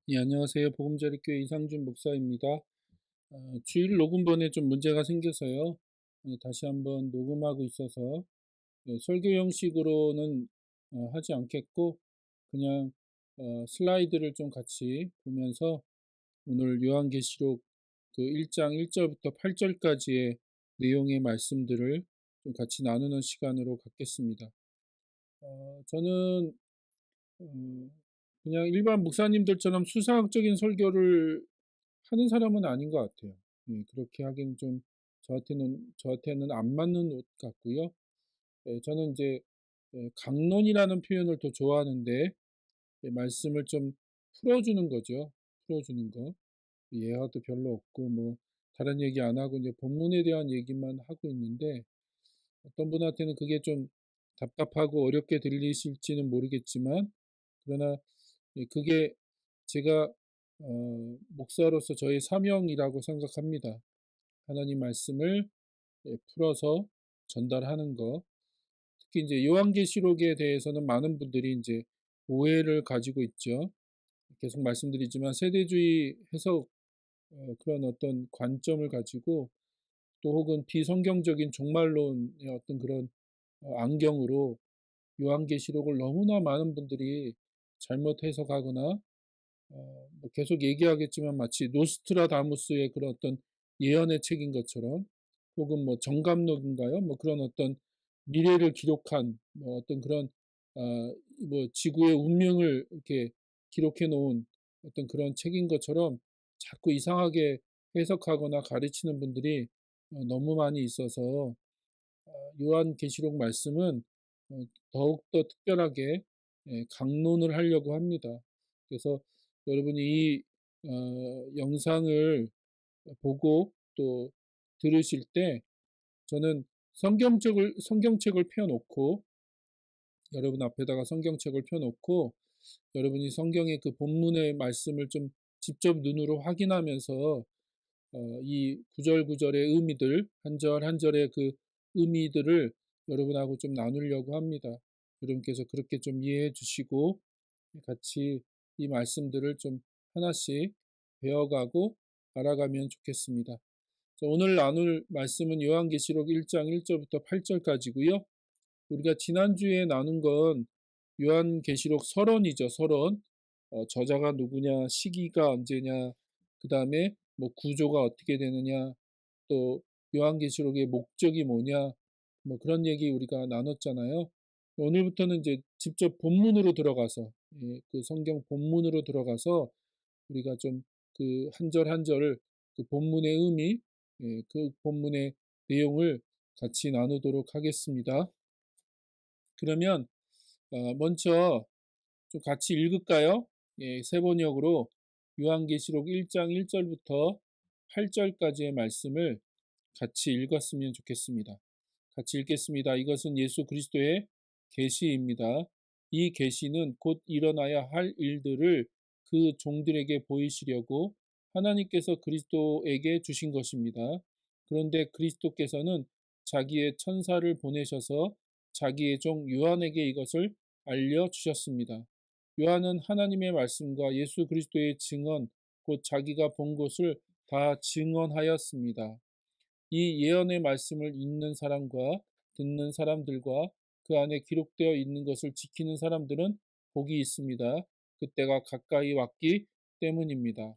예, 안녕하세요. 복음자리교회 이상준 목사입니다. 주일 녹음본에 좀 문제가 생겨서요. 다시 한번 녹음하고 있어서 설교 형식으로는 하지 않겠고 그냥 슬라이드를 좀 같이 보면서 오늘 요한계시록 그 1장 1절부터 8절까지의 내용의 말씀들을 좀 같이 나누는 시간으로 갖겠습니다. 저는 음, 그냥 일반 목사님들처럼 수사학적인 설교를 하는 사람은 아닌 것 같아요. 그렇게 하기는 좀 저한테는 안 맞는 옷 같고요. 저는 이제 강론이라는 표현을 더 좋아하는데 말씀을 좀 풀어주는 거죠. 풀어주는 거. 예화도 별로 없고 뭐 다른 얘기 안 하고 이제 본문에 대한 얘기만 하고 있는데 어떤 분한테는 그게 좀 답답하고 어렵게 들리실지는 모르겠지만 그러나 그게 제가 목사로서 저의 사명이라고 생각합니다. 하나님 말씀을 풀어서 전달하는 거. 특히 이제 요한계시록에 대해서는 많은 분들이 이제 오해를 가지고 있죠. 계속 말씀드리지만 세대주의 해석 그런 어떤 관점을 가지고 또 혹은 비성경적인 종말론의 어떤 그런 안경으로 요한계시록을 너무나 많은 분들이 잘못 해석하거나 뭐 계속 얘기하겠지만 마치 노스트라다무스의 그런 어떤 예언의 책인 것처럼 혹은 뭐 정감록인가요? 뭐 그런 어떤 미래를 기록한 뭐 어떤 그런 뭐 지구의 운명을 이렇게 기록해 놓은 어떤 그런 책인 것처럼 자꾸 이상하게 해석하거나 가르치는 분들이 너무 많이 있어서 요한계시록 말씀은 더욱더 특별하게 강론을 하려고 합니다. 그래서 여러분이 이 영상을 보고 또 들으실 때 저는 성경책을 펴놓고 여러분 앞에다가 성경책을 펴놓고 여러분이 성경의 그 본문의 말씀을 좀 직접 눈으로 확인하면서 이 구절구절의 의미들, 한 절 한 절의 그 의미들을 여러분하고 좀 나누려고 합니다. 여러분께서 그렇게 좀 이해해 주시고 같이 이 말씀들을 좀 하나씩 배워가고 알아가면 좋겠습니다. 오늘 나눌 말씀은 요한계시록 1장 1절부터 8절까지고요. 우리가 지난주에 나눈 건 요한계시록 서론이죠. 서론. 저자가 누구냐, 시기가 언제냐, 그 다음에 뭐 구조가 어떻게 되느냐, 또 요한계시록의 목적이 뭐냐, 뭐 그런 얘기 우리가 나눴잖아요. 오늘부터는 이제 직접 본문으로 들어가서 그 성경 본문으로 들어가서 우리가 좀 그 한 절 한 절 그 본문의 의미, 그 본문의 내용을 같이 나누도록 하겠습니다. 그러면 먼저 좀 같이 읽을까요? 세 번역으로 요한계시록 1장 1절부터 8절까지의 말씀을 같이 읽었으면 좋겠습니다. 같이 읽겠습니다. 이것은 예수 그리스도의 계시입니다. 이 계시는 곧 일어나야 할 일들을 그 종들에게 보이시려고 하나님께서 그리스도에게 주신 것입니다. 그런데 그리스도께서는 자기의 천사를 보내셔서 자기의 종 요한에게 이것을 알려주셨습니다. 요한은 하나님의 말씀과 예수 그리스도의 증언, 곧 자기가 본 것을 다 증언하였습니다. 이 예언의 말씀을 읽는 사람과 듣는 사람들과 그 안에 기록되어 있는 것을 지키는 사람들은 복이 있습니다. 그때가 가까이 왔기 때문입니다.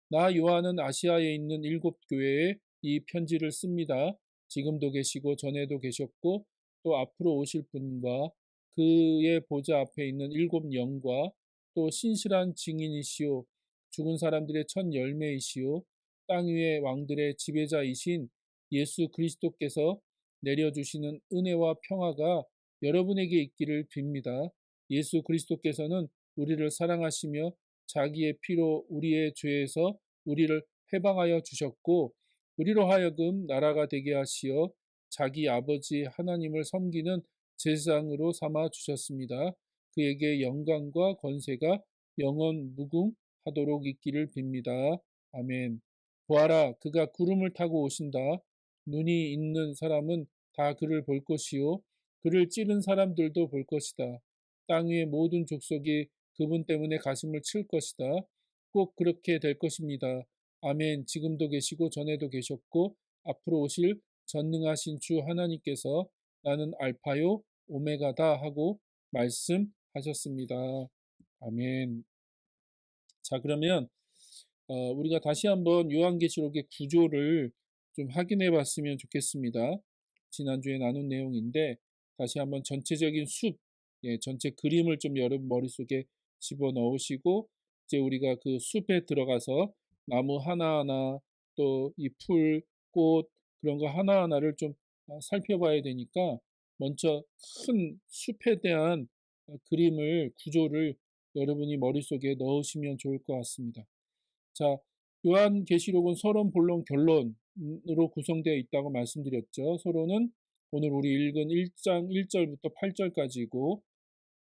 나 요한은 아시아에 있는 7교회에 이 편지를 씁니다. 지금도 계시고 전에도 계셨고 또 앞으로 오실 분과 그의 보좌 앞에 있는 7영과 또 신실한 증인이시오 죽은 사람들의 첫 열매이시오 땅 위의 왕들의 지배자이신 예수 그리스도께서 내려주시는 은혜와 평화가 여러분에게 있기를 빕니다. 예수 그리스도께서는 우리를 사랑하시며 자기의 피로 우리의 죄에서 우리를 해방하여 주셨고 우리로 하여금 나라가 되게 하시어 자기 아버지 하나님을 섬기는 제사장으로 삼아 주셨습니다. 그에게 영광과 권세가 영원 무궁하도록 있기를 빕니다. 아멘. 보아라, 그가 구름을 타고 오신다. 눈이 있는 사람은 다 그를 볼 것이요 그를 찌른 사람들도 볼 것이다. 땅 위의 모든 족속이 그분 때문에 가슴을 칠 것이다. 꼭 그렇게 될 것입니다. 아멘. 지금도 계시고 전에도 계셨고 앞으로 오실 전능하신 주 하나님께서 나는 알파요 오메가다 하고 말씀하셨습니다. 아멘. 자, 그러면 우리가 다시 한번 요한계시록의 구조를 좀 확인해 봤으면 좋겠습니다. 지난주에 나눈 내용인데 다시 한번 전체적인 숲, 전체 그림을 좀 여러분 머릿속에 집어넣으시고 이제 우리가 그 숲에 들어가서 나무 하나하나 또 이 풀, 꽃 그런 거 하나하나를 좀 살펴봐야 되니까 먼저 큰 숲에 대한 그림을 구조를 여러분이 머릿속에 넣으시면 좋을 것 같습니다. 자, 요한계시록은 서론, 본론, 결론으로 구성되어 있다고 말씀드렸죠. 서론은 오늘 우리 읽은 1장 1절부터 8절까지고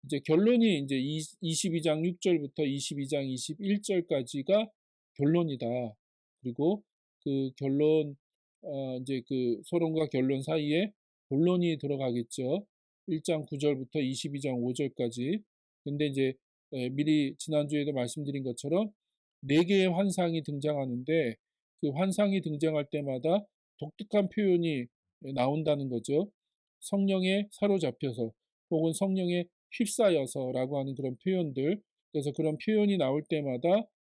이제 결론이 이제 22장 6절부터 22장 21절까지가 결론이다. 그리고 그 결론 이제 그 서론과 결론 사이에 본론이 들어가겠죠. 1장 9절부터 22장 5절까지. 근데 이제 미리 지난주에도 말씀드린 것처럼 네 개의 환상이 등장하는데 그 환상이 등장할 때마다 독특한 표현이 나온다는 거죠. 성령에 사로잡혀서 혹은 성령에 휩싸여서라고 하는 그런 표현들. 그래서 그런 표현이 나올 때마다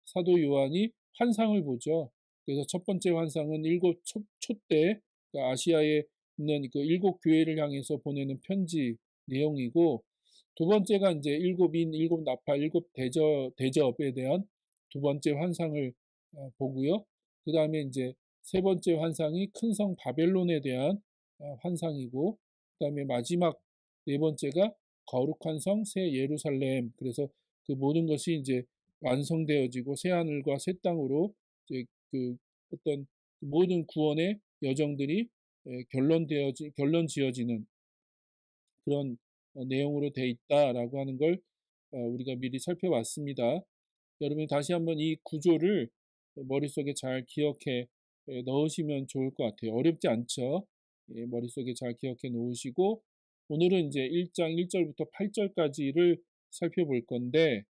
사도 요한이 환상을 보죠. 그래서 첫 번째 환상은 일곱 촛대, 그러니까 아시아에 있는 그 일곱 교회를 향해서 보내는 편지 내용이고, 두 번째가 이제 일곱 인, 일곱 나팔, 일곱 대접에 대한 두 번째 환상을 보고요. 그 다음에 이제 세 번째 환상이 큰 성 바벨론에 대한 환상이고, 그 다음에 마지막 네 번째가 거룩한 성 새 예루살렘. 그래서 그 모든 것이 이제 완성되어지고 새 하늘과 새 땅으로 이제 그 어떤 모든 구원의 여정들이 결론 지어지는 그런 내용으로 돼 있다라고 하는 걸 우리가 미리 살펴봤습니다. 여러분이 다시 한번 이 구조를 머릿속에 잘 기억해 넣으시면 좋을 것 같아요. 어렵지 않죠? 머릿속에 잘 기억해 놓으시고 오늘은 이제 1장 1절부터 8절까지를 살펴볼 건데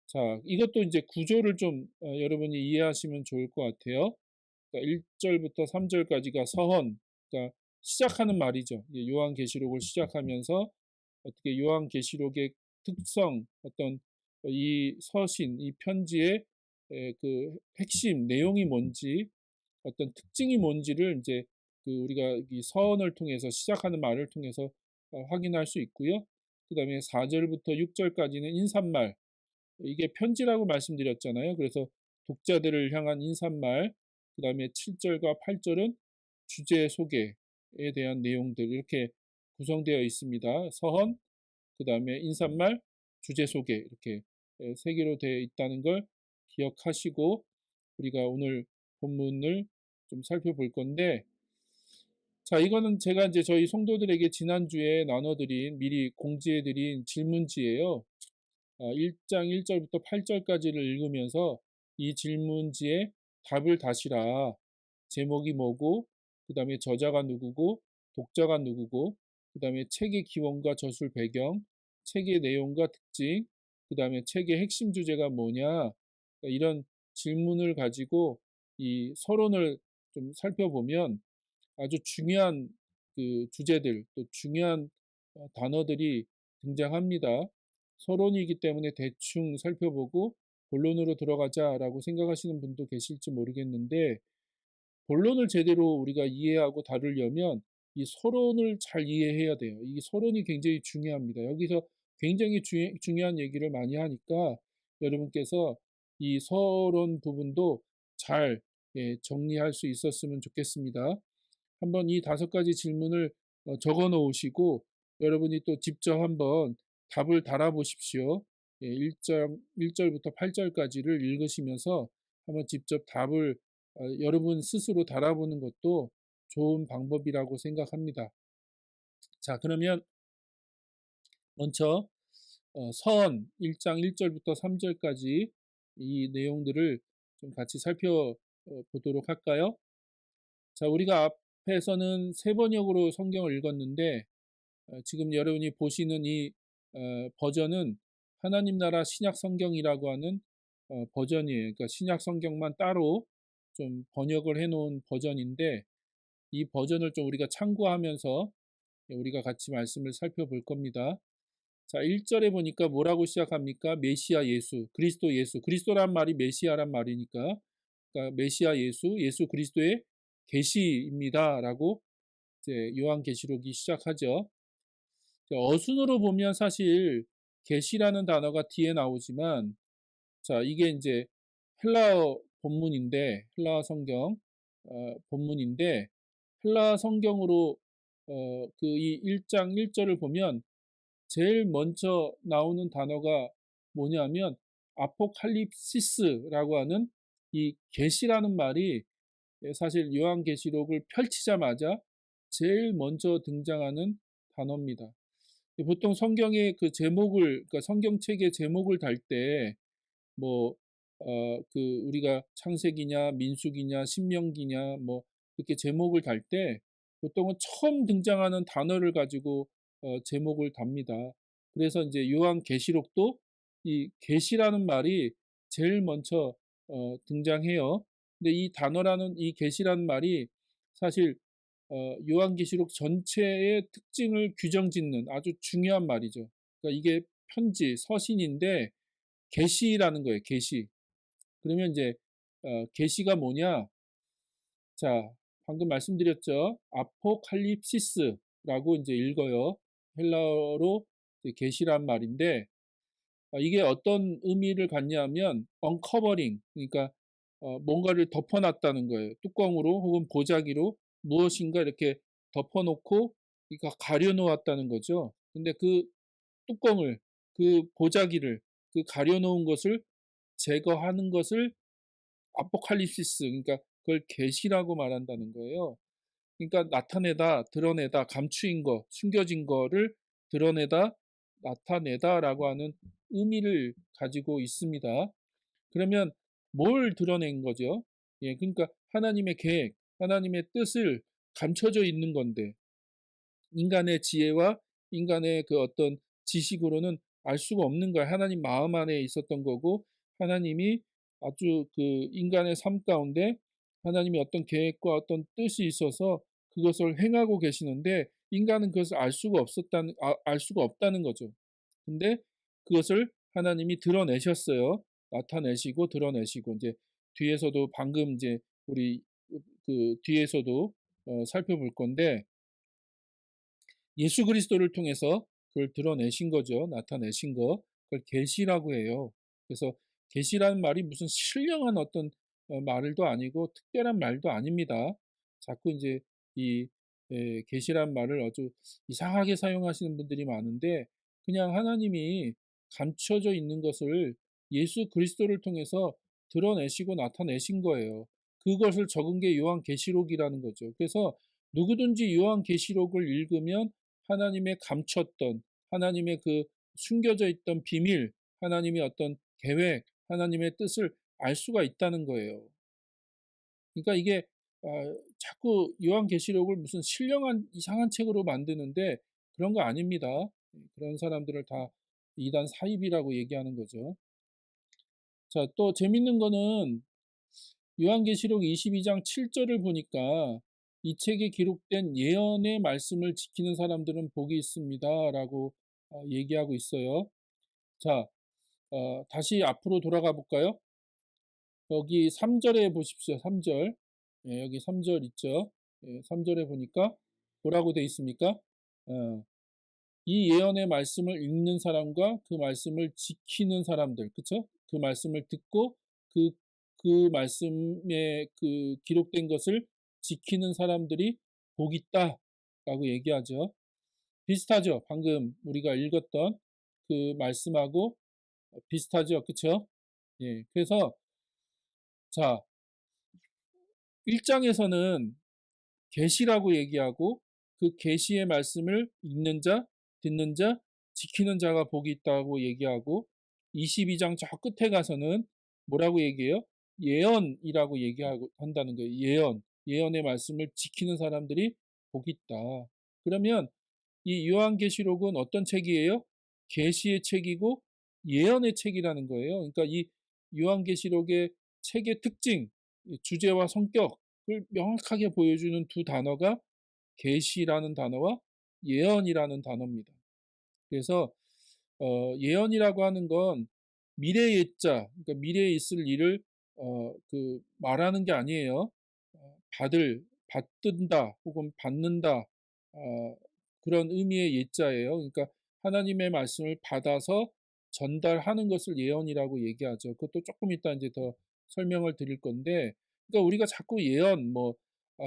자, 이것도 이제 구조를 좀 여러분이 이해하시면 좋을 것 같아요. 그러니까 1절부터 3절까지가 서헌, 그러니까 시작하는 말이죠. 요한계시록을 시작하면서 어떻게 요한계시록의 특성, 어떤 이 서신, 이 편지의 그 핵심 내용이 뭔지, 어떤 특징이 뭔지를 이제 그 우리가 이 서언을 통해서 시작하는 말을 통해서 확인할 수 있고요. 그 다음에 4절부터 6절까지는 인사말, 이게 편지라고 말씀드렸잖아요. 그래서 독자들을 향한 인사말, 그 다음에 7절과 8절은 주제 소개에 대한 내용들 이렇게 구성되어 있습니다. 서헌, 그 다음에 인사말, 주제 소개 이렇게 세 개로 되어 있다는 걸 기억하시고 우리가 오늘 본문을 좀 살펴볼 건데 자, 이거는 제가 이제 저희 성도들에게 지난주에 나눠드린 미리 공지해드린 질문지예요. 1장 1절부터 8절까지를 읽으면서 이 질문지에 답을 다시라. 제목이 뭐고, 그 다음에 저자가 누구고, 독자가 누구고, 그 다음에 책의 기원과 저술 배경, 책의 내용과 특징, 그 다음에 책의 핵심 주제가 뭐냐, 이런 질문을 가지고 이 서론을 좀 살펴보면 아주 중요한 그 주제들, 또 중요한 단어들이 등장합니다. 서론이기 때문에 대충 살펴보고 본론으로 들어가자라고 생각하시는 분도 계실지 모르겠는데 본론을 제대로 우리가 이해하고 다루려면 이 서론을 잘 이해해야 돼요. 이 서론이 굉장히 중요합니다. 여기서 굉장히 중요한 얘기를 많이 하니까 여러분께서 이 서론 부분도 잘 정리할 수 있었으면 좋겠습니다. 한번 이 5가지 질문을 적어 놓으시고 여러분이 또 직접 한번 답을 달아보십시오. 1절부터 8절까지를 읽으시면서 한번 직접 답을 여러분 스스로 달아보는 것도 좋은 방법이라고 생각합니다. 자, 그러면 먼저 서헌 1장 1절부터 3절까지 이 내용들을 좀 같이 살펴보도록 할까요? 자, 우리가 앞에서는 3번역으로 성경을 읽었는데 지금 여러분이 보시는 이 버전은 하나님 나라 신약 성경이라고 하는 버전이에요. 그러니까 신약 성경만 따로 좀 번역을 해 놓은 버전인데, 이 버전을 좀 우리가 참고하면서 우리가 같이 말씀을 살펴볼 겁니다. 자, 1절에 보니까 뭐라고 시작합니까? 메시아 예수, 그리스도 예수. 그리스도란 말이 메시아란 말이니까, 그러니까 메시아 예수, 예수 그리스도의 계시입니다라고 이제 요한계시록이 시작하죠. 어순으로 보면 사실 계시라는 단어가 뒤에 나오지만, 자, 이게 이제 헬라어 본문인데, 헬라어 성경 본문인데, 헬라어 성경으로 그 이 1장 1절을 보면 제일 먼저 나오는 단어가 뭐냐면 아포칼립시스라고 하는 이 계시라는 말이 사실 요한계시록을 펼치자마자 제일 먼저 등장하는 단어입니다. 보통 성경의 그 제목을, 그러니까 성경책의 제목을 달 때 뭐 그 우리가 창세기냐 민수기냐 신명기냐 뭐 이렇게 제목을 달 때 보통은 처음 등장하는 단어를 가지고 제목을 답니다. 그래서 이제 요한계시록도 이 계시라는 말이 제일 먼저 등장해요. 근데 이 단어라는 이 계시라는 말이 사실 요한계시록 전체의 특징을 규정짓는 아주 중요한 말이죠. 그러니까 이게 편지, 서신인데 계시라는 거예요. 계시. 그러면 이제 계시가 뭐냐? 자, 방금 말씀드렸죠. 아포칼립시스라고 이제 읽어요. 헬라어로 계시란 말인데, 이게 어떤 의미를 갖냐면 언커버링, 그러니까 뭔가를 덮어놨다는 거예요. 뚜껑으로 혹은 보자기로 무엇인가 이렇게 덮어놓고 그러니까 가려놓았다는 거죠. 근데 그 뚜껑을, 그 보자기를, 그 가려놓은 것을 제거하는 것을 아포칼립시스, 그러니까 그걸 계시라고 말한다는 거예요. 그러니까 나타내다, 드러내다, 감추인 거, 숨겨진 거를 드러내다, 나타내다라고 하는 의미를 가지고 있습니다. 그러면 뭘 드러낸 거죠? 예, 그러니까 하나님의 계획, 하나님의 뜻을 감춰져 있는 건데, 인간의 지혜와 인간의 그 어떤 지식으로는 알 수가 없는 거야. 하나님 마음 안에 있었던 거고, 하나님이 아주 그 인간의 삶 가운데 하나님이 어떤 계획과 어떤 뜻이 있어서 그것을 행하고 계시는데, 인간은 그것을 알 수가 없다는 거죠. 근데 그것을 하나님이 드러내셨어요. 나타내시고 드러내시고, 이제 뒤에서도 방금 이제 우리 그 뒤에서도 살펴볼 건데, 예수 그리스도를 통해서 그걸 드러내신 거죠. 나타내신 거. 그걸 계시라고 해요. 그래서 계시라는 말이 무슨 신령한 어떤 말도 아니고 특별한 말도 아닙니다. 자꾸 이제 이 계시라는 말을 아주 이상하게 사용하시는 분들이 많은데, 그냥 하나님이 감춰져 있는 것을 예수 그리스도를 통해서 드러내시고 나타내신 거예요. 그것을 적은 게 요한계시록이라는 거죠. 그래서 누구든지 요한계시록을 읽으면 하나님의 감췄던, 하나님의 그 숨겨져 있던 비밀, 하나님의 어떤 계획, 하나님의 뜻을 알 수가 있다는 거예요. 그러니까 이게 자꾸 요한계시록을 무슨 신령한 이상한 책으로 만드는데 그런 거 아닙니다. 그런 사람들을 다 이단 사입이라고 얘기하는 거죠. 자, 또 재밌는 거는 요한계시록 22장 7절을 보니까 이 책에 기록된 예언의 말씀을 지키는 사람들은 복이 있습니다라고 얘기하고 있어요. 자, 다시 앞으로 돌아가 볼까요? 여기 3절에 보십시오. 3절. 예, 여기 3절 있죠. 예, 3절에 보니까 뭐라고 돼 있습니까? 이 예언의 말씀을 읽는 사람과 그 말씀을 지키는 사람들, 그쵸? 그 말씀을 듣고 그, 그 말씀에 그 기록된 것을 지키는 사람들이 복 있다라고 얘기하죠. 비슷하죠? 방금 우리가 읽었던 그 말씀하고 비슷하죠? 그쵸? 예, 그래서 자, 1장에서는 계시라고 얘기하고 그 계시의 말씀을 읽는 자, 듣는 자, 지키는 자가 복이 있다고 얘기하고 22장 저 끝에 가서는 뭐라고 얘기해요? 예언이라고 얘기하고 한다는 거예요. 예언. 예언의 말씀을 지키는 사람들이 복이 있다. 그러면 이 요한계시록은 어떤 책이에요? 계시의 책이고 예언의 책이라는 거예요. 그러니까 이 요한계시록의 책의 특징, 주제와 성격을 명확하게 보여주는 두 단어가 계시라는 단어와 예언이라는 단어입니다. 그래서 예언이라고 하는 건 미래의 예자, 그러니까 미래에 있을 일을 말하는 게 아니에요. 받든다 혹은 받는다, 그런 의미의 예자예요. 그러니까 하나님의 말씀을 받아서 전달하는 것을 예언이라고 얘기하죠. 그것도 조금 이따 이제 더 설명을 드릴 건데, 그러니까 우리가 자꾸 예언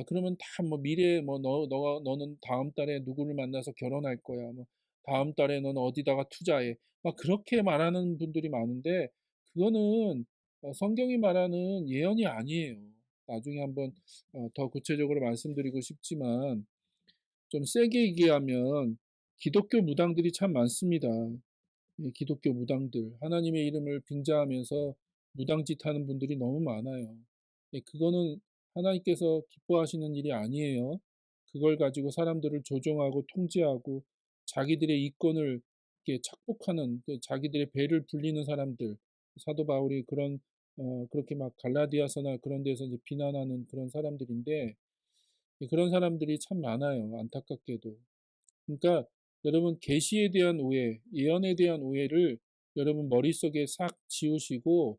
그러면 다 뭐 미래에 뭐 너는 다음 달에 누구를 만나서 결혼할 거야. 뭐 다음 달에 너는 어디다가 투자해. 막 그렇게 말하는 분들이 많은데, 그거는 성경이 말하는 예언이 아니에요. 나중에 한번 더 구체적으로 말씀드리고 싶지만, 좀 세게 얘기하면 기독교 무당들이 참 많습니다. 예, 기독교 무당들, 하나님의 이름을 빙자하면서 무당짓 하는 분들이 너무 많아요. 예, 그거는 하나님께서 기뻐하시는 일이 아니에요. 그걸 가지고 사람들을 조종하고 통제하고 자기들의 이권을 이렇게 착복하는, 자기들의 배를 불리는 사람들, 사도 바울이 그렇게 막 갈라디아서나 그런 데서 이제 비난하는 그런 사람들인데, 예, 그런 사람들이 참 많아요. 안타깝게도. 그러니까 여러분, 계시에 대한 오해, 예언에 대한 오해를 여러분 머릿속에 싹 지우시고,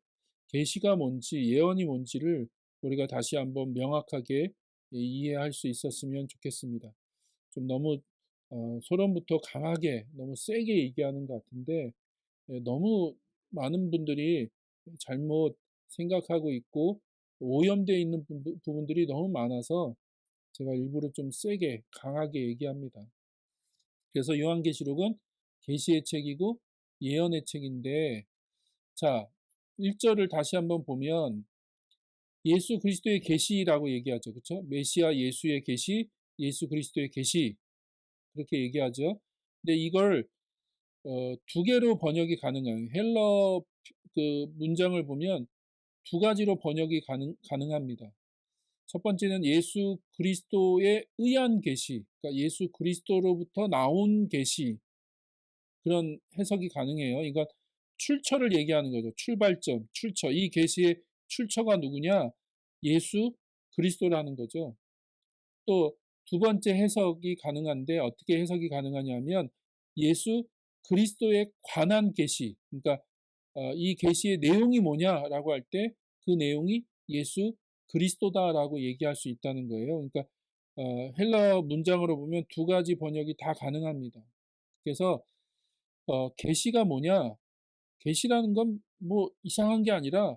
계시가 뭔지 예언이 뭔지를 우리가 다시 한번 명확하게 이해할 수 있었으면 좋겠습니다. 좀 너무 소론부터 강하게 너무 세게 얘기하는 것 같은데, 너무 많은 분들이 잘못 생각하고 있고 오염되어 있는 부분들이 너무 많아서 제가 일부러 좀 세게 강하게 얘기합니다. 그래서 요한계시록은 계시의 책이고 예언의 책인데, 자, 1절을 다시 한번 보면 예수 그리스도의 계시라고 얘기하죠. 그렇죠? 메시아 예수의 계시, 예수 그리스도의 계시, 그렇게 얘기하죠. 근데 이걸 두 개로 번역이 가능해요. 헬러 문장을 보면 두 가지로 번역이 가능합니다. 첫 번째는 예수 그리스도에 의한 계시, 그러니까 예수 그리스도로부터 나온 계시, 그런 해석이 가능해요. 그러니까 출처를 얘기하는 거죠. 출발점, 출처. 이 계시의 출처가 누구냐? 예수 그리스도라는 거죠. 또 두 번째 해석이 가능한데, 어떻게 해석이 가능하냐면 예수 그리스도에 관한 계시. 그러니까 이 계시의 내용이 뭐냐라고 할 때 그 내용이 예수 그리스도다라고 얘기할 수 있다는 거예요. 그러니까 헬러 문장으로 보면 두 가지 번역이 다 가능합니다. 그래서 계시가 뭐냐? 계시라는 건 뭐 이상한 게 아니라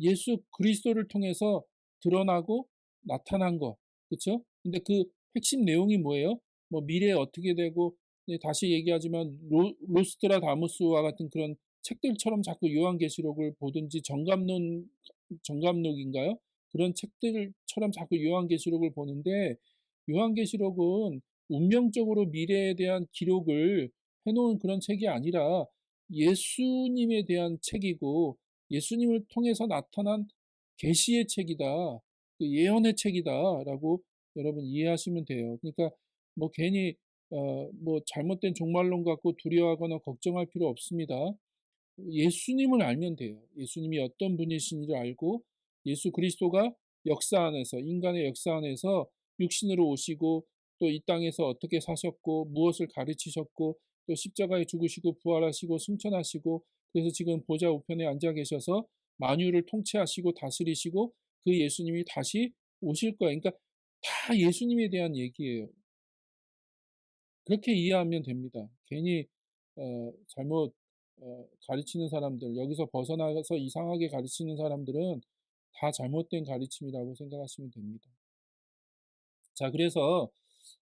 예수 그리스도를 통해서 드러나고 나타난 거. 그렇죠? 근데 그 핵심 내용이 뭐예요? 뭐 미래에 어떻게 되고, 다시 얘기하지만 로스트라다무스와 같은 그런 책들처럼 자꾸 요한계시록을 보든지, 정감록인가요? 그런 책들처럼 자꾸 요한계시록을 보는데, 요한계시록은 운명적으로 미래에 대한 기록을 해놓은 그런 책이 아니라 예수님에 대한 책이고, 예수님을 통해서 나타난 계시의 책이다, 그 예언의 책이다라고 여러분 이해하시면 돼요. 그러니까 뭐 괜히 뭐 잘못된 종말론 갖고 두려워하거나 걱정할 필요 없습니다. 예수님을 알면 돼요. 예수님이 어떤 분이신지를 알고, 예수 그리스도가 역사 안에서, 인간의 역사 안에서 육신으로 오시고 또 이 땅에서 어떻게 사셨고 무엇을 가르치셨고, 또 십자가에 죽으시고 부활하시고 승천하시고, 그래서 지금 보좌 우편에 앉아 계셔서 만유를 통치하시고 다스리시고, 그 예수님이 다시 오실 거예요. 그러니까 다 예수님에 대한 얘기예요. 그렇게 이해하면 됩니다. 괜히 잘못 가르치는 사람들, 여기서 벗어나서 이상하게 가르치는 사람들은 다 잘못된 가르침이라고 생각하시면 됩니다. 자, 그래서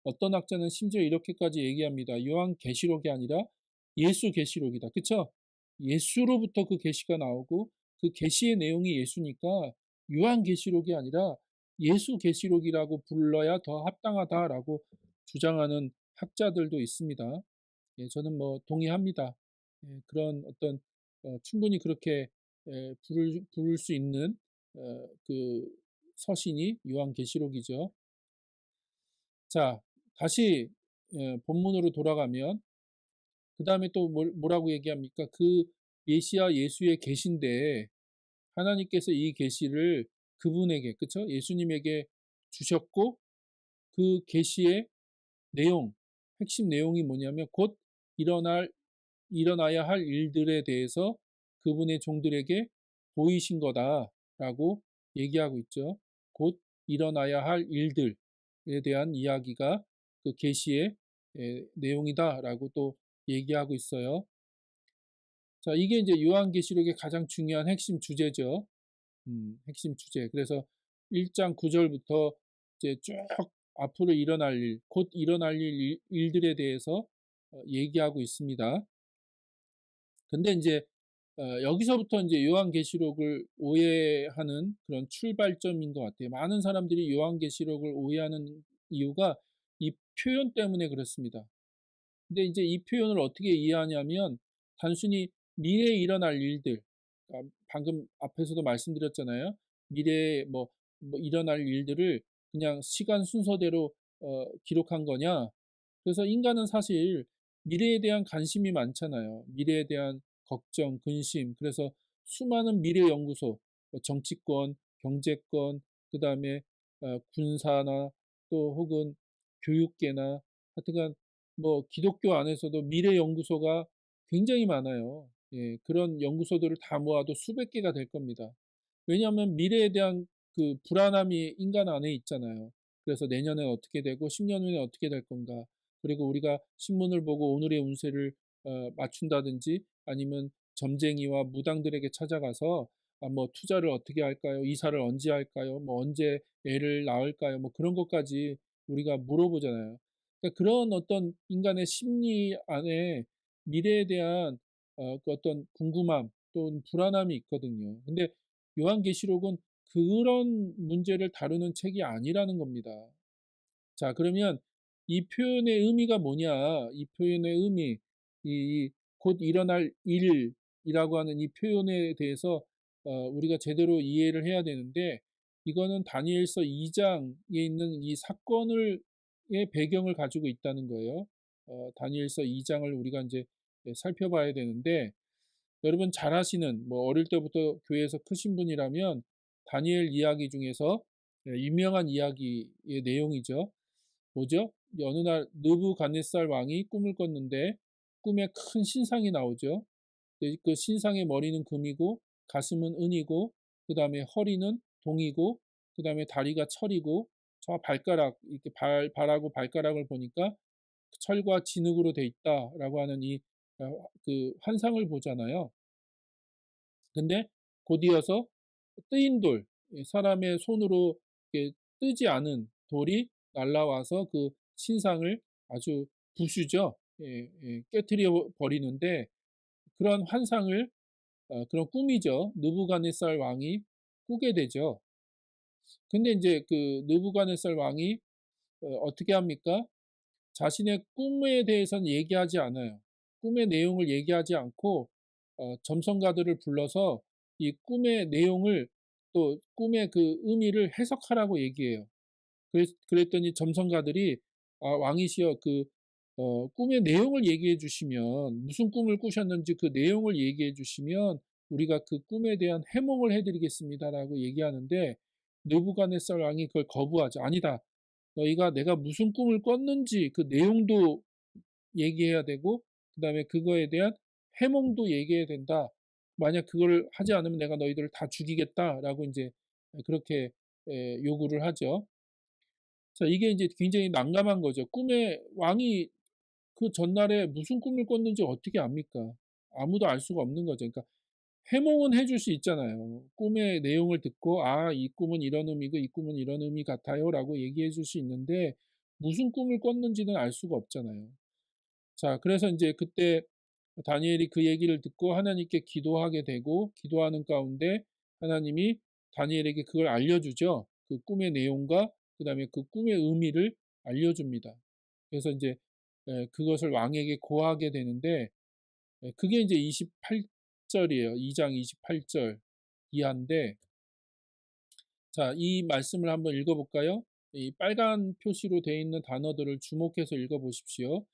어떤 학자는 심지어 이렇게까지 얘기합니다. 요한 계시록이 아니라 예수 계시록이다. 그쵸? 예수로부터 그 계시가 나오고 그 계시의 내용이 예수니까 요한 계시록이 아니라 예수 계시록이라고 불러야 더 합당하다라고 주장하는 학자들도 있습니다. 예, 저는 뭐 동의합니다. 예, 그런 어떤 충분히 그렇게 부를 수 있는 그 서신이 요한계시록이죠. 자, 다시 본문으로 돌아가면 그 다음에 또 뭐라고 얘기합니까? 그 메시아 예수의 계신데 하나님께서 이 계시를 그분에게, 그쵸? 예수님에게 주셨고, 그 계시의 내용, 핵심 내용이 뭐냐면 곧 일어나야 할 일들에 대해서 그분의 종들에게 보이신 거다라고 얘기하고 있죠. 곧 일어나야 할 일들에 대한 이야기가 그 계시의 내용이다라고 또 얘기하고 있어요. 자, 이게 이제 요한계시록의 가장 중요한 핵심 주제죠. 핵심 주제. 그래서 1장 9절부터 이제 쭉 앞으로 일어날 일, 곧 일어날 일들에 대해서 얘기하고 있습니다. 근데 이제 여기서부터 이제 요한계시록을 오해하는 그런 출발점인 것 같아요. 많은 사람들이 요한계시록을 오해하는 이유가 이 표현 때문에 그렇습니다. 근데 이제 이 표현을 어떻게 이해하냐면 단순히 미래에 일어날 일들, 방금 앞에서도 말씀드렸잖아요. 미래에 뭐 일어날 일들을 그냥 시간 순서대로 기록한 거냐? 그래서 인간은 사실 미래에 대한 관심이 많잖아요. 미래에 대한 걱정, 근심. 그래서 수많은 미래 연구소, 정치권, 경제권, 그다음에 군사나 또 혹은 교육계나 하여튼간 뭐 기독교 안에서도 미래 연구소가 굉장히 많아요. 예, 그런 연구소들을 다 모아도 수백 개가 될 겁니다. 왜냐하면 미래에 대한 그 불안함이 인간 안에 있잖아요. 그래서 내년에 어떻게 되고 10년 후에 어떻게 될 건가. 그리고 우리가 신문을 보고 오늘의 운세를 맞춘다든지 아니면 점쟁이와 무당들에게 찾아가서 뭐 투자를 어떻게 할까요? 이사를 언제 할까요? 뭐 언제 애를 낳을까요? 뭐 그런 것까지 우리가 물어보잖아요. 그러니까 그런 어떤 인간의 심리 안에 미래에 대한 그 어떤 궁금함 또는 불안함이 있거든요. 근데 요한계시록은 그런 문제를 다루는 책이 아니라는 겁니다. 자, 그러면 이 표현의 의미가 뭐냐? 이 표현의 의미, 곧 일어날 일이라고 하는 이 표현에 대해서 우리가 제대로 이해를 해야 되는데, 이거는 다니엘서 2장에 있는 이 사건을 의 배경을 가지고 있다는 거예요. 다니엘서 2장을 우리가 이제 살펴봐야 되는데, 여러분 잘 아시는 뭐 어릴 때부터 교회에서 크신 분이라면 다니엘 이야기 중에서 유명한 이야기의 내용이죠. 뭐죠? 어느 날 느부갓네살 왕이 꿈을 꿨는데 꿈에 큰 신상이 나오죠. 그 신상의 머리는 금이고 가슴은 은이고 그 다음에 허리는 동이고 그 다음에 다리가 철이고 저 발가락 이렇게 발하고 발가락을 보니까 철과 진흙으로 돼 있다라고 하는 그 환상을 보잖아요. 근데 곧이어서 뜨인 돌, 사람의 손으로 뜨지 않은 돌이 날라와서 그 신상을 아주 부수죠. 깨트려 버리는데 그런 환상을 그런 꿈이죠. 느부갓네살 왕이 꾸게 되죠. 근데 이제 그 느부갓네살 왕이 어떻게 합니까? 자신의 꿈에 대해서는 얘기하지 않아요. 꿈의 내용을 얘기하지 않고 점성가들을 불러서 이 꿈의 내용을 또 꿈의 그 의미를 해석하라고 얘기해요. 그랬더니 점성가들이 왕이시여 그 꿈의 내용을 얘기해 주시면 무슨 꿈을 꾸셨는지 그 내용을 얘기해 주시면 우리가 그 꿈에 대한 해몽을 해드리겠습니다라고 얘기하는데 느부갓네살 왕이 그걸 거부하죠. 아니다. 너희가 내가 무슨 꿈을 꿨는지 그 내용도 얘기해야 되고 그다음에 그거에 대한 해몽도 얘기해야 된다. 만약 그걸 하지 않으면 내가 너희들을 다 죽이겠다라고 이제 그렇게 요구를 하죠. 자, 이게 이제 굉장히 난감한 거죠. 꿈에 왕이 그 전날에 무슨 꿈을 꿨는지 어떻게 압니까? 아무도 알 수가 없는 거죠. 그러니까 해몽은 해줄 수 있잖아요. 꿈의 내용을 듣고 이 꿈은 이런 의미고 이 꿈은 이런 의미 같아요라고 얘기해 줄 수 있는데 무슨 꿈을 꿨는지는 알 수가 없잖아요. 자, 그래서 이제 그때 다니엘이 그 얘기를 듣고 하나님께 기도하게 되고 기도하는 가운데 하나님이 다니엘에게 그걸 알려주죠. 그 꿈의 내용과 그다음에 그 꿈의 의미를 알려줍니다. 그래서 이제 그것을 왕에게 고하게 되는데 그게 이제 28절이에요. 2장 28절 이하인데 자, 이 말씀을 한번 읽어볼까요? 이 빨간 표시로 되어 있는 단어들을 주목해서 읽어보십시오.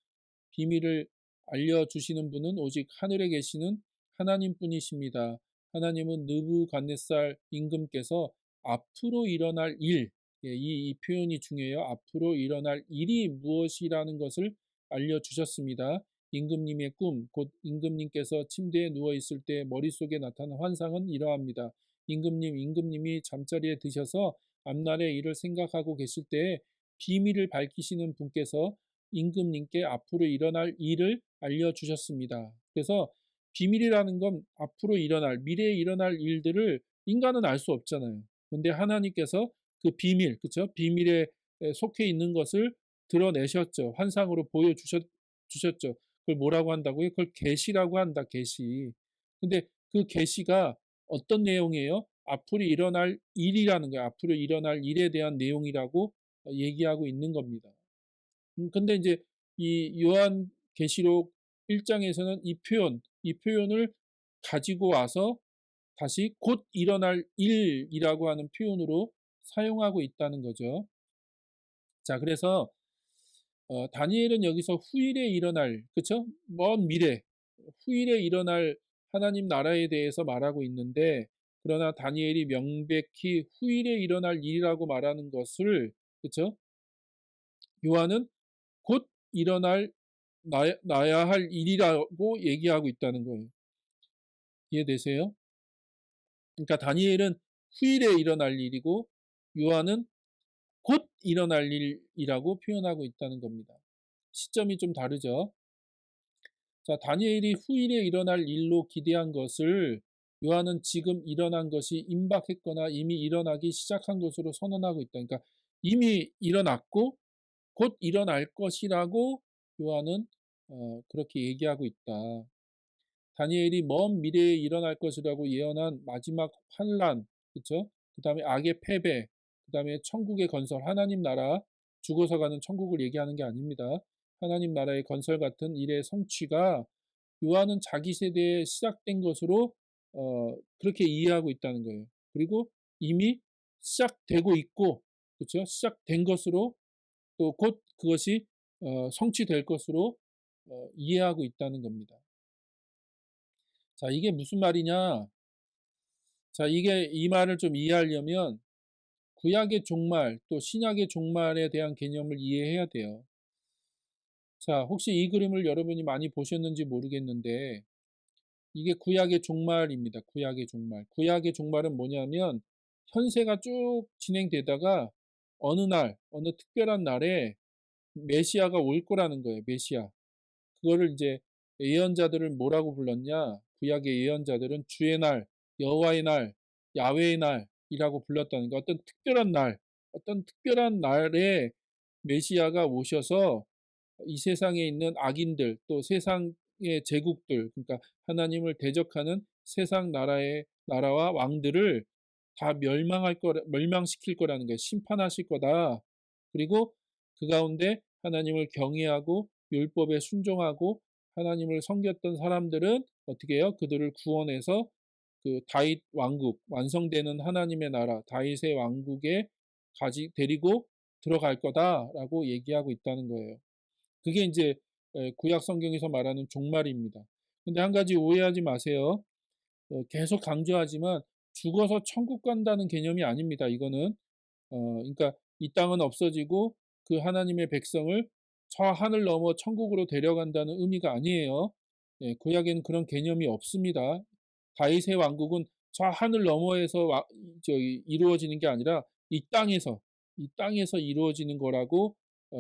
비밀을 알려주시는 분은 오직 하늘에 계시는 하나님 뿐이십니다. 하나님은 느부갓네살 임금께서 앞으로 일어날 일, 이 표현이 중요해요. 앞으로 일어날 일이 무엇이라는 것을 알려주셨습니다. 임금님의 꿈, 곧 임금님께서 침대에 누워있을 때 머릿속에 나타난 환상은 이러합니다. 임금님이 잠자리에 드셔서 앞날의 일을 생각하고 계실 때에 비밀을 밝히시는 분께서 임금님께 앞으로 일어날 일을 알려주셨습니다. 그래서 비밀이라는 건 앞으로 일어날, 미래에 일어날 일들을 인간은 알 수 없잖아요. 근데 하나님께서 그 비밀, 그쵸? 비밀에 속해 있는 것을 드러내셨죠. 환상으로 보여주셨죠. 그걸 뭐라고 한다고요? 그걸 계시라고 한다, 계시. 근데 그 계시가 어떤 내용이에요? 앞으로 일어날 일이라는 거예요. 앞으로 일어날 일에 대한 내용이라고 얘기하고 있는 겁니다. 근데 이제 이 요한 계시록 1장에서는 이 표현을 가지고 와서 다시 곧 일어날 일이라고 하는 표현으로 사용하고 있다는 거죠. 자, 그래서 다니엘은 여기서 후일에 일어날, 그쵸? 먼 미래, 후일에 일어날 하나님 나라에 대해서 말하고 있는데, 그러나 다니엘이 명백히 후일에 일어날 일이라고 말하는 것을, 그쵸? 요한은 곧 일어날 나야 할 일이라고 얘기하고 있다는 거예요. 이해되세요? 그러니까 다니엘은 후일에 일어날 일이고 요한은 곧 일어날 일이라고 표현하고 있다는 겁니다. 시점이 좀 다르죠. 자, 다니엘이 후일에 일어날 일로 기대한 것을 요한은 지금 일어난 것이 임박했거나 이미 일어나기 시작한 것으로 선언하고 있다. 그러니까 이미 일어났고 곧 일어날 것이라고 요한은 그렇게 얘기하고 있다. 다니엘이 먼 미래에 일어날 것이라고 예언한 마지막 환란, 그렇죠? 그다음에 악의 패배, 그다음에 천국의 건설, 하나님 나라, 죽어서 가는 천국을 얘기하는 게 아닙니다. 하나님 나라의 건설 같은 일의 성취가 요한은 자기 세대에 시작된 것으로 그렇게 이해하고 있다는 거예요. 그리고 이미 시작되고 있고, 그렇죠? 시작된 것으로 또 곧 그것이 성취될 것으로 이해하고 있다는 겁니다. 자, 이게 무슨 말이냐? 자, 이 말을 좀 이해하려면 구약의 종말 또 신약의 종말에 대한 개념을 이해해야 돼요. 자, 혹시 이 그림을 여러분이 많이 보셨는지 모르겠는데 이게 구약의 종말입니다. 구약의 종말. 구약의 종말은 뭐냐면 현세가 쭉 진행되다가 어느 특별한 날에 메시아가 올 거라는 거예요. 메시아. 그거를 이제 예언자들을 뭐라고 불렀냐? 구약의 예언자들은 주의 날, 여호와의 날, 야훼의 날이라고 불렀다는 거. 어떤 특별한 날에 메시아가 오셔서 이 세상에 있는 악인들, 또 세상의 제국들, 그러니까 하나님을 대적하는 세상 나라와 왕들을 다 멸망시킬 거라는 거예요. 심판하실 거다. 그리고 그 가운데 하나님을 경외하고 율법에 순종하고 하나님을 섬겼던 사람들은 어떻게 해요? 그들을 구원해서 그 다윗 왕국, 완성되는 하나님의 나라, 다윗의 왕국에 데리고 들어갈 거다라고 얘기하고 있다는 거예요. 그게 이제 구약 성경에서 말하는 종말입니다. 근데 한 가지 오해하지 마세요. 계속 강조하지만 죽어서 천국 간다는 개념이 아닙니다. 이거는 그러니까 이 땅은 없어지고 그 하나님의 백성을 저 하늘 넘어 천국으로 데려간다는 의미가 아니에요. 구약에는 그런 개념이 없습니다. 다윗의 왕국은 저 하늘 너머에서 이루어지는 게 아니라 이 땅에서 이루어지는 거라고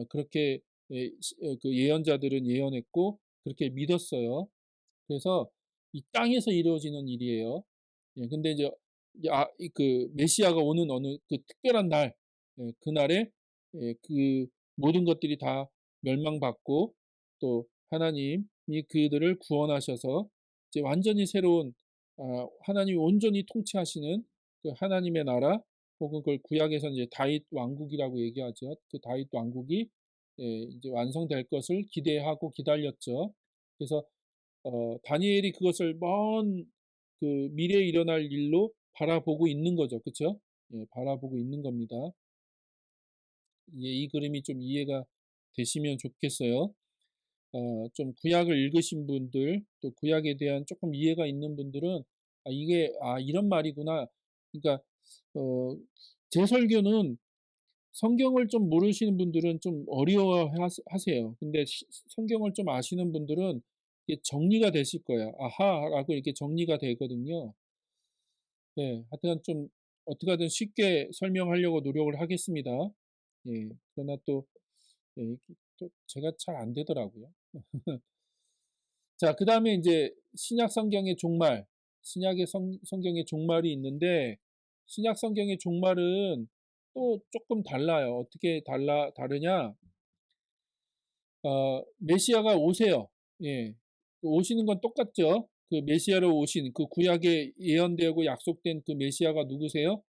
그렇게 그 예언자들은 예언했고 그렇게 믿었어요. 그래서 이 땅에서 이루어지는 일이에요. 근데 이제 그 메시아가 오는 어느 그 특별한 날, 그날에 그 모든 것들이 다 멸망받고 또 하나님이 그들을 구원하셔서 이제 완전히 새로운 하나님이 온전히 통치하시는 그 하나님의 나라 혹은 그걸 구약에서는 이제 다윗 왕국이라고 얘기하죠. 그 다윗 왕국이 이제 완성될 것을 기대하고 기다렸죠. 그래서 다니엘이 그것을 먼 그 미래에 일어날 일로 바라보고 있는 거죠. 그렇죠? 바라보고 있는 겁니다. 이 그림이 좀 이해가 되시면 좋겠어요. 좀 구약을 읽으신 분들, 또 구약에 대한 조금 이해가 있는 분들은 이게 이런 말이구나. 그러니까 제 설교는 성경을 좀 모르시는 분들은 좀 어려워하세요. 근데 성경을 좀 아시는 분들은 이게 정리가 되실 거예요. 아하라고 이렇게 정리가 되거든요. 네, 하여튼 좀 어떻게 하든 쉽게 설명하려고 노력을 하겠습니다. 예, 그러나 또, 예, 또 제가 잘 안 되더라고요. 자, 그 다음에 이제 신약 성경의 종말, 신약의 성경의 종말이 있는데, 신약 성경의 종말은 또 조금 달라요. 어떻게 다르냐? 메시아가 오세요. 예. 오시는 건 똑같죠. 그 메시아로 오신 그 구약에 예언되고 약속된 그 메시아가 누구세요?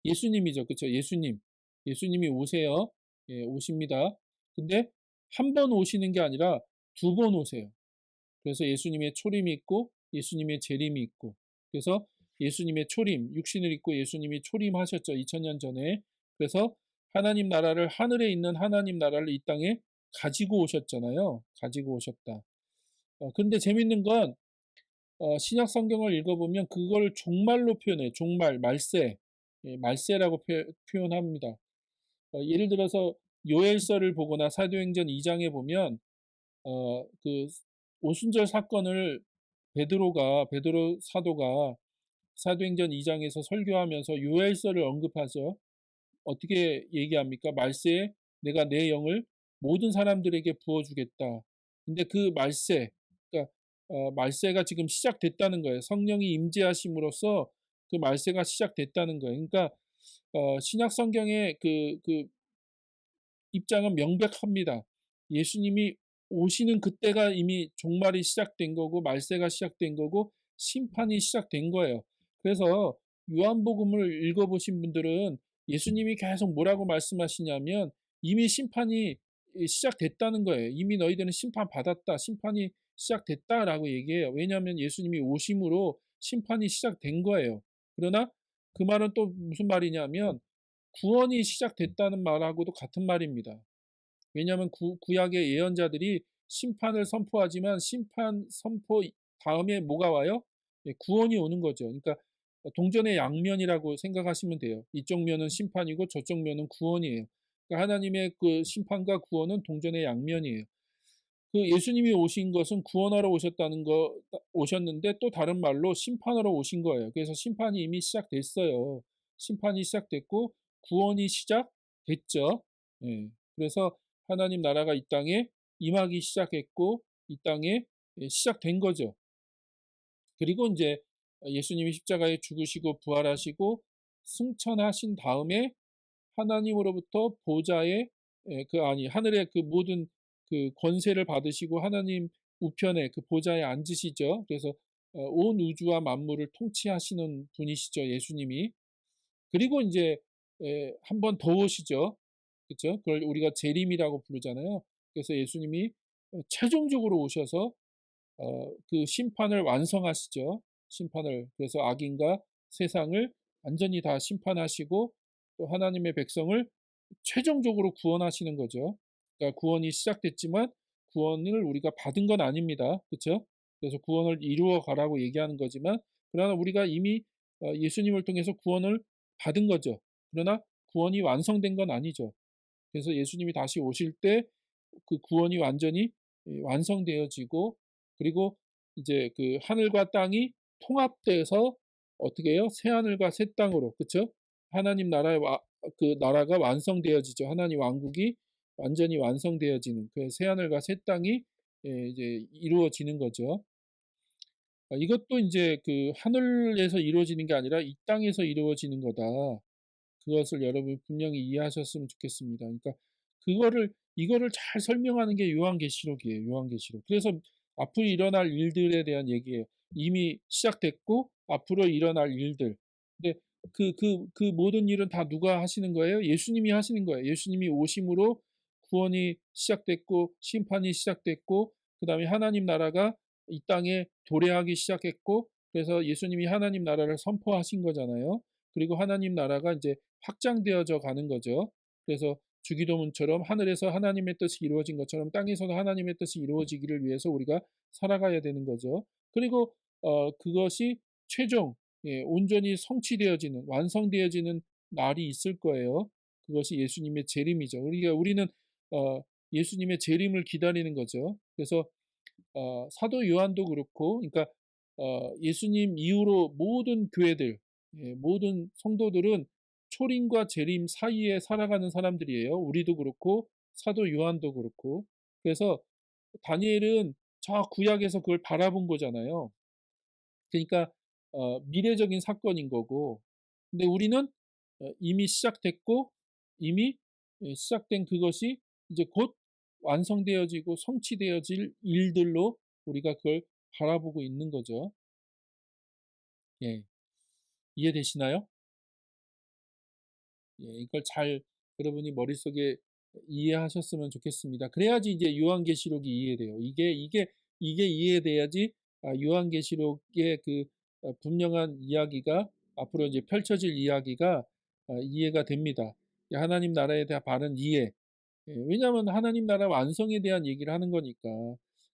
예수님이죠. 그쵸? 예수님. 예수님이 오세요. 예, 오십니다. 근데 한 번 오시는 게 아니라 두 번 오세요. 그래서 예수님의 초림이 있고 예수님의 재림이 있고, 그래서 예수님의 초림, 육신을 입고 예수님이 초림하셨죠. 2000년 전에. 그래서 하나님 나라를, 하늘에 있는 하나님 나라를 이 땅에 가지고 오셨잖아요. 가지고 오셨다. 그런데 재밌는 건 신약 성경을 읽어보면 그걸 종말로 표현해요. 종말, 말세. 예, 말세라고 표현합니다. 예를 들어서 요엘서를 보거나 사도행전 2장에 보면 그 오순절 사건을 베드로 사도가 사도행전 2장에서 설교하면서 요엘서를 언급하죠. 어떻게 얘기합니까? 말세에 내가 내 영을 모든 사람들에게 부어주겠다. 근데 그 말세, 그러니까 말세가 지금 시작됐다는 거예요. 성령이 임재하심으로써 그 말세가 시작됐다는 거예요. 그러니까 신약 성경의 그 입장은 명백합니다. 예수님이 오시는 그때가 이미 종말이 시작된 거고 말세가 시작된 거고 심판이 시작된 거예요. 그래서 요한복음을 읽어보신 분들은 예수님이 계속 뭐라고 말씀하시냐면 이미 심판이 시작됐다는 거예요. 이미 너희들은 심판받았다. 심판이 시작됐다라고 얘기해요. 왜냐하면 예수님이 오심으로 심판이 시작된 거예요. 그러나 그 말은 또 무슨 말이냐면 구원이 시작됐다는 말하고도 같은 말입니다. 왜냐하면 구약의 예언자들이 심판을 선포하지만 심판 선포 다음에 뭐가 와요? 예, 구원이 오는 거죠. 그러니까 동전의 양면이라고 생각하시면 돼요. 이쪽 면은 심판이고 저쪽 면은 구원이에요. 그러니까 하나님의 그 심판과 구원은 동전의 양면이에요. 그 예수님이 오신 것은 구원하러 오셨는데 또 다른 말로 심판하러 오신 거예요. 그래서 심판이 이미 시작됐어요. 심판이 시작됐고 구원이 시작됐죠. 예. 그래서 하나님 나라가 이 땅에 임하기 시작했고 이 땅에 시작된 거죠. 그리고 이제 예수님이 십자가에 죽으시고 부활하시고 승천하신 다음에 하나님으로부터 보좌에 하늘의 그 모든 그 권세를 받으시고 하나님 우편에 그 보좌에 앉으시죠. 그래서 온 우주와 만물을 통치하시는 분이시죠. 예수님이. 그리고 이제 한 번 더 오시죠. 그렇죠? 그걸 우리가 재림이라고 부르잖아요. 그래서 예수님이 최종적으로 오셔서 그 심판을 완성하시죠. 심판을. 그래서 악인과 세상을 완전히 다 심판하시고 또 하나님의 백성을 최종적으로 구원하시는 거죠. 그러니까 구원이 시작됐지만 구원을 우리가 받은 건 아닙니다. 그렇죠? 그래서 구원을 이루어 가라고 얘기하는 거지만 그러나 우리가 이미 예수님을 통해서 구원을 받은 거죠. 그러나 구원이 완성된 건 아니죠. 그래서 예수님이 다시 오실 때 그 구원이 완전히 완성되어지고 그리고 이제 그 하늘과 땅이 통합돼서 어떻게 해요? 새 하늘과 새 땅으로 그렇죠? 하나님 나라의 그 나라가 완성되어지죠. 하나님 왕국이 완전히 완성되어지는 그 새 하늘과 새 땅이 이제 이루어지는 거죠. 이것도 이제 그 하늘에서 이루어지는 게 아니라 이 땅에서 이루어지는 거다. 그것을 여러분 분명히 이해하셨으면 좋겠습니다. 그러니까 이거를 잘 설명하는 게 요한계시록이에요. 요한계시록. 그래서 앞으로 일어날 일들에 대한 얘기예요. 이미 시작됐고 앞으로 일어날 일들. 근데 그 모든 일은 다 누가 하시는 거예요? 예수님이 하시는 거예요. 예수님이 오심으로 구원이 시작됐고 심판이 시작됐고 그다음에 하나님 나라가 이 땅에 도래하기 시작했고 그래서 예수님이 하나님 나라를 선포하신 거잖아요. 그리고 하나님 나라가 이제 확장되어져 가는 거죠. 그래서 주기도문처럼 하늘에서 하나님의 뜻이 이루어진 것처럼 땅에서도 하나님의 뜻이 이루어지기를 위해서 우리가 살아가야 되는 거죠. 그리고 그것이 최종 온전히 성취되어지는 완성되어지는 날이 있을 거예요. 그것이 예수님의 재림이죠. 우리는 예수님의 재림을 기다리는 거죠. 그래서 사도 요한도 그렇고 그러니까 예수님 이후로 모든 교회들 모든 성도들은 초림과 재림 사이에 살아가는 사람들이에요. 우리도 그렇고 사도 요한도 그렇고. 그래서 다니엘은 저 구약에서 그걸 바라본 거잖아요. 그러니까 미래적인 사건인 거고. 근데 우리는 이미 시작됐고 이미 시작된 그것이 이제 곧 완성되어지고 성취되어질 일들로 우리가 그걸 바라보고 있는 거죠. 예. 이해되시나요? 예. 이걸 잘 여러분이 머릿속에 이해하셨으면 좋겠습니다. 그래야지 이제 요한계시록이 이해돼요. 이게 이해돼야지 요한계시록의 그 분명한 이야기가 앞으로 이제 펼쳐질 이야기가 이해가 됩니다. 하나님 나라에 대한 바른 이해. 왜냐하면 하나님 나라 완성에 대한 얘기를 하는 거니까.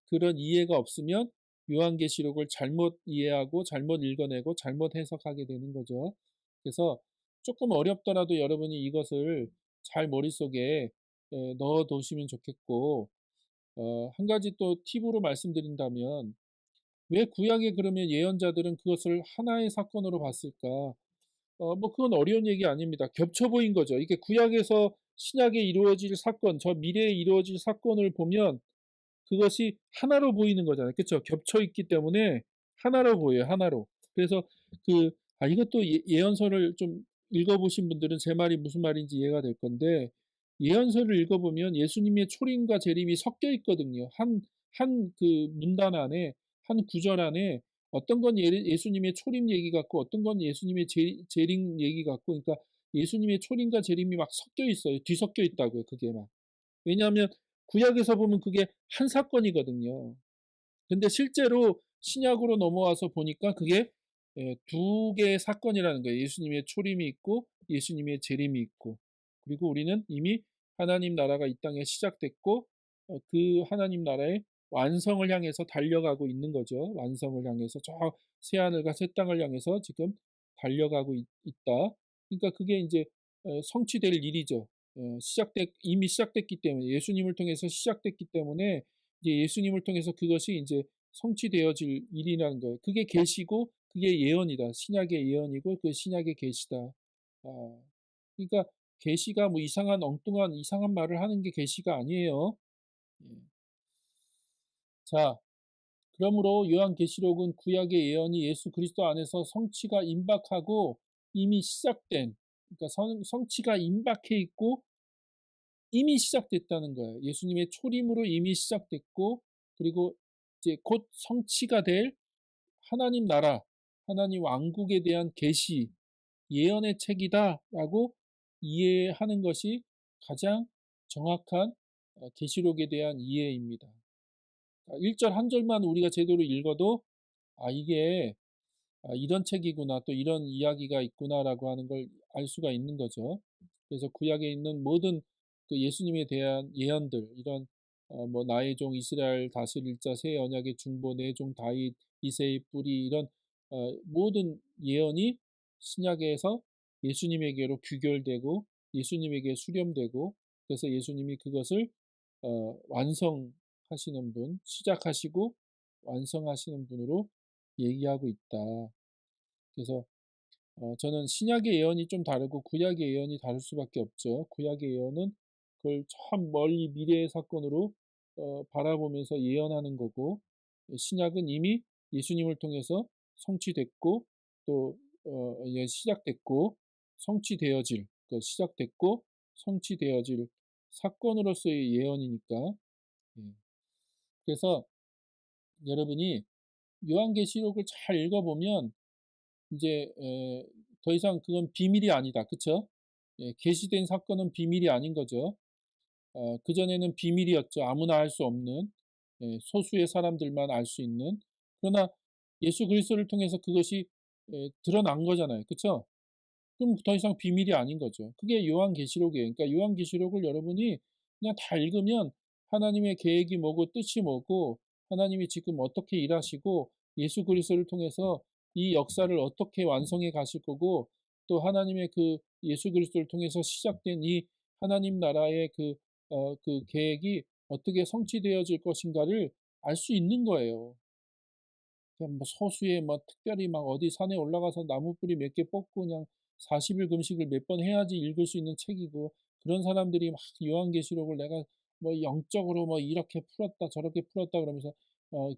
그런 이해가 없으면 요한계시록을 잘못 이해하고 잘못 읽어내고 잘못 해석하게 되는 거죠. 그래서 조금 어렵더라도 여러분이 이것을 잘 머릿속에 넣어 두시면 좋겠고, 한 가지 또 팁으로 말씀드린다면 왜 구약에 그러면 예언자들은 그것을 하나의 사건으로 봤을까? 뭐 그건 어려운 얘기 아닙니다. 겹쳐 보인 거죠. 이게 구약에서 신약에 이루어질 사건, 저 미래에 이루어질 사건을 보면 그것이 하나로 보이는 거잖아요. 그쵸? 겹쳐 있기 때문에 하나로 보여요. 하나로. 그래서 이것도 예언서를 좀 읽어보신 분들은 제 말이 무슨 말인지 이해가 될 건데, 예언서를 읽어보면 예수님의 초림과 재림이 섞여 있거든요. 한 그 문단 안에, 한 구절 안에 어떤 건 예수님의 초림 얘기 같고 어떤 건 예수님의 재림 얘기 같고, 그러니까 예수님의 초림과 재림이 막 섞여 있어요. 뒤섞여 있다고요. 그게 막. 왜냐하면 구약에서 보면 그게 한 사건이거든요. 근데 실제로 신약으로 넘어와서 보니까 그게 두 개의 사건이라는 거예요. 예수님의 초림이 있고 예수님의 재림이 있고. 그리고 우리는 이미 하나님 나라가 이 땅에 시작됐고 그 하나님 나라의 완성을 향해서 달려가고 있는 거죠. 완성을 향해서 저 새하늘과 새 땅을 향해서 지금 달려가고 있다. 그러니까 그게 이제 성취될 일이죠. 이미 시작됐기 때문에 예수님을 통해서 시작됐기 때문에 이제 예수님을 통해서 그것이 이제 성취되어질 일이라는 거예요. 그게 계시고 그게 예언이다. 신약의 예언이고 그 신약의 계시다. 그러니까 계시가 뭐 이상한 엉뚱한 이상한 말을 하는 게 계시가 아니에요. 예. 자, 그러므로 요한계시록은 구약의 예언이 예수 그리스도 안에서 성취가 임박하고 이미 시작된, 그러니까 성취가 임박해 있고 이미 시작됐다는 거예요. 예수님의 초림으로 이미 시작됐고, 그리고 이제 곧 성취가 될 하나님 나라, 하나님 왕국에 대한 계시, 예언의 책이다라고 이해하는 것이 가장 정확한 계시록에 대한 이해입니다. 1절 한 절만 우리가 제대로 읽어도 이게 이런 책이구나, 또 이런 이야기가 있구나라고 하는 걸 알 수가 있는 거죠. 그래서 구약에 있는 모든 그 예수님에 대한 예언들, 이런 뭐 나의 종 이스라엘 다스릴 자, 새 언약의 중보, 내 종 다윗, 이새의 뿌리, 이런 모든 예언이 신약에서 예수님에게로 귀결되고 예수님에게 수렴되고, 그래서 예수님이 그것을 완성하시는 분, 시작하시고 완성하시는 분으로 얘기하고 있다. 그래서 저는 신약의 예언이 좀 다르고 구약의 예언이 다를 수밖에 없죠. 구약의 예언은 그걸 참 멀리 미래의 사건으로 바라보면서 예언하는 거고, 신약은 이미 예수님을 통해서 성취됐고 또 시작됐고 성취되어질, 시작됐고 성취되어질 사건으로서의 예언이니까. 예. 그래서 여러분이 요한계시록을 잘 읽어보면 이제 더 이상 그건 비밀이 아니다. 그쵸? 예, 계시된 사건은 비밀이 아닌 거죠. 그전에는 비밀이었죠. 아무나 알 수 없는, 소수의 사람들만 알 수 있는. 그러나 예수 그리스도를 통해서 그것이 드러난 거잖아요. 그쵸? 그럼 더 이상 비밀이 아닌 거죠. 그게 요한계시록이에요. 그러니까 요한계시록을 여러분이 그냥 다 읽으면 하나님의 계획이 뭐고 뜻이 뭐고 하나님이 지금 어떻게 일하시고 예수 그리스도를 통해서 이 역사를 어떻게 완성해 가실 거고 또 하나님의 그 예수 그리스도를 통해서 시작된 이 하나님 나라의 그 계획이 어떻게 성취되어질 것인가를 알 수 있는 거예요. 그냥 뭐 서수에 뭐 특별히 막 어디 산에 올라가서 나무 뿌리 몇 개 뽑고 그냥 40일 금식을 몇 번 해야지 읽을 수 있는 책이고 그런 사람들이 막 요한계시록을 내가 뭐 영적으로 뭐 이렇게 풀었다 저렇게 풀었다 그러면서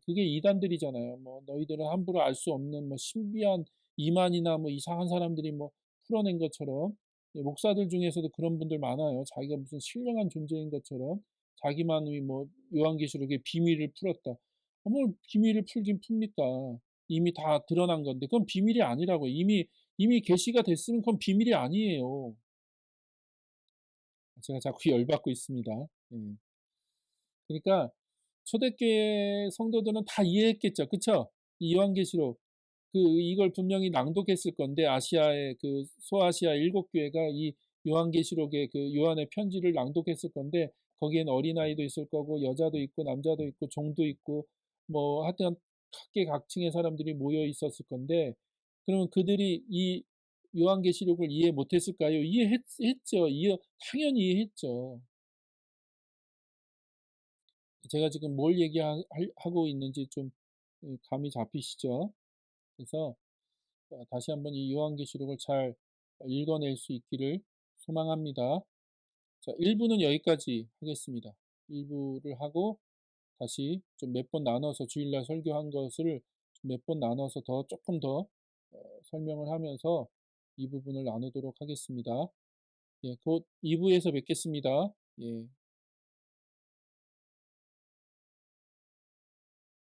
그게 이단들이잖아요. 뭐 너희들은 함부로 알 수 없는 뭐 신비한 이만이나 뭐 이상한 사람들이 뭐 풀어낸 것처럼 목사들 중에서도 그런 분들 많아요. 자기가 무슨 신령한 존재인 것처럼 자기만이 뭐 요한계시록의 비밀을 풀었다. 뭘 비밀을 풀긴 풉니까? 이미 다 드러난 건데 그건 비밀이 아니라고요. 이미 계시가 됐으면 그건 비밀이 아니에요. 제가 자꾸 열받고 있습니다. 예. 그러니까 초대교회 성도들은 다 이해했겠죠. 그쵸? 이 요한계시록 이걸 분명히 낭독했을 건데 아시아의 그 소아시아 7 교회가 이 요한계시록의 그 요한의 편지를 낭독했을 건데 거기엔 어린아이도 있을 거고 여자도 있고 남자도 있고 종도 있고 뭐 하여튼 각계각층의 사람들이 모여 있었을 건데 그러면 그들이 이 요한계시록을 이해 못했을까요? 했죠. 당연히 이해했죠. 제가 지금 뭘 하고 있는지 좀 감이 잡히시죠? 그래서 다시 한번 이 요한계시록을 잘 읽어낼 수 있기를 소망합니다. 자, 1 부는 여기까지 하겠습니다. 1 부를 하고 다시 좀 몇 번 나눠서 주일날 설교한 것을 몇 번 나눠서 조금 더 설명을 하면서 이 부분을 나누도록 하겠습니다. 예, 곧 2 부에서 뵙겠습니다. 예.